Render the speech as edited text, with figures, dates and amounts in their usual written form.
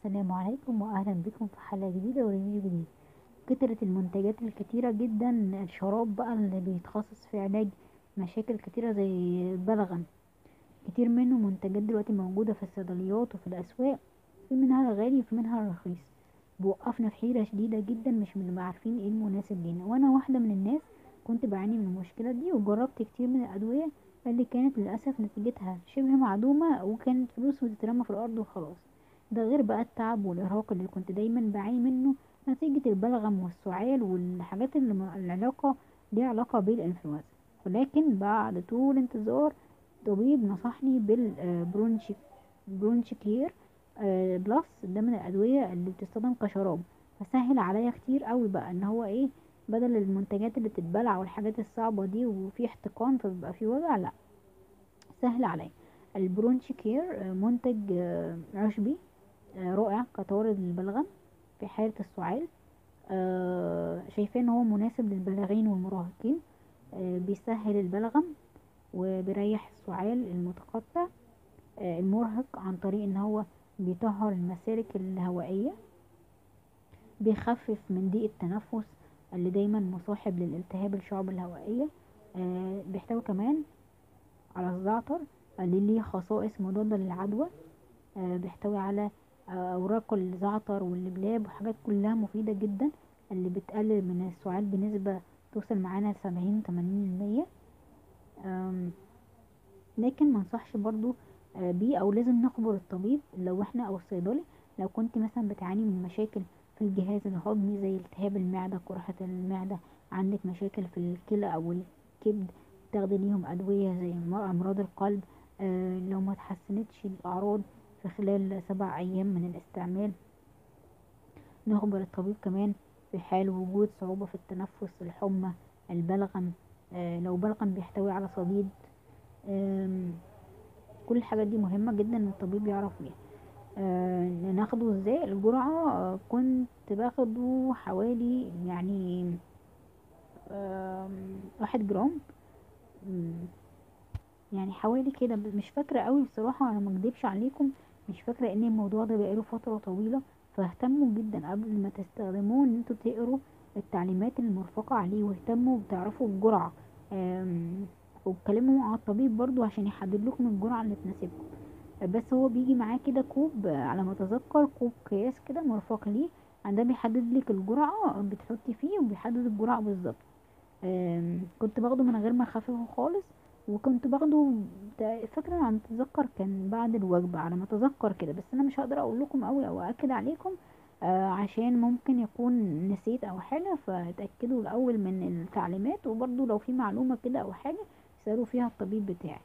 السلام عليكم واهلا بكم في حلقه جديده وريفيو جديد. كترت المنتجات الكتيره جدا، الشراب بقى اللي بيتخصص في علاج مشاكل كتيره زي البلغم. كتير منه منتجات دلوقتي موجوده في الصيدليات وفي الاسواق، في منها الغالي وفي منها الرخيص. بوقفنا في حيره شديده جدا، مش بنبقى عارفين ايه المناسب لينا، وانا واحده من الناس كنت بعاني من المشكله دي وجربت كتير من الادويه اللي كانت للاسف نتيجتها شبه معدومه، وكانت فلوس بتترمى في الارض وخلاص. ده غير بقى التعب والإرهاق اللي كنت دايما بعاني منه نتيجة البلغم والسعال والحاجات اللي العلاقة ليها علاقة بالإنفلونزا. ولكن بعد طول انتظار طبيب نصحني برونشيكير بلس. ده من الأدوية اللي بتستخدم كشراب، فسهل عليا كتير قوي بقى ان هو ايه، بدل المنتجات اللي بتتبلع والحاجات الصعبة دي وفي احتقان فبيبقى في وجع، لا، سهل عليا. البرونشيكير منتج عشبي رائع كطارد للبلغم في حالة السعال. شايفاه ان هو مناسب للبالغين والمراهقين. بيسهل البلغم وبيريح السعال المتقطع المرهق عن طريق ان هو بيطهر المسالك الهوائية، بيخفف من ضيق التنفس اللي دايما مصاحب للالتهاب الشعب الهوائية. بيحتوي كمان على الزعتر اللي ليه خصائص مضادة للعدوى. بيحتوي على اوراق الزعتر واللبلاب وحاجات كلها مفيدة جدا، اللي بتقلل من السعال بنسبة توصل معانا ل70-80%. لكن منصحش برضو بيه، او لازم نخبر الطبيب لو احنا او الصيدلي لو كنت مثلا بتعاني من مشاكل في الجهاز الهضمي زي التهاب المعدة، قرحة المعدة، عندك مشاكل في الكلى او الكبد، تاخدي ليهم ادوية زي امراض القلب. لو ما تحسنتش الاعراض في خلال 7 ايام من الاستعمال، نخبر الطبيب كمان في حال وجود صعوبة في التنفس، الحمى، البلغم، لو بلغم بيحتوي على صديد. كل الحاجات دي مهمة جدا ان الطبيب يعرف بيها. ناخده ازاي الجرعة؟ كنت باخده حوالي يعني 1 جرام. مم، يعني حوالي كده، مش فاكرة قوي بصراحة، انا مكدبش عليكم، مش فاكرة ان الموضوع ده بقاله فترة طويلة. فاهتموا جدا قبل ما تستخدموه ان انتوا تقروا التعليمات المرفقة عليه، واهتموا بتعرفوا الجرعة. واتكلموا مع الطبيب برضو عشان يحدد لكم الجرعة اللي تناسبكم. بس هو بيجي معاه كده كوب، على ما اتذكر كوب قياس كده مرفق ليه، ده بيحدد لك الجرعة بتحطي فيه وبيحدد الجرعة بالظبط. كنت باخده من غير ما اخففه خالص، وكنت باخده فاكرة على ما اتذكر كان بعد الوجبة على ما اتذكر كده، بس انا مش هقدر اقول لكم قوي او اكد عليكم عشان ممكن يكون نسيت او حاجة، فتأكدوا الاول من التعليمات، وبرضو لو في معلومة كده او حاجة اسألوا فيها الطبيب بتاعي.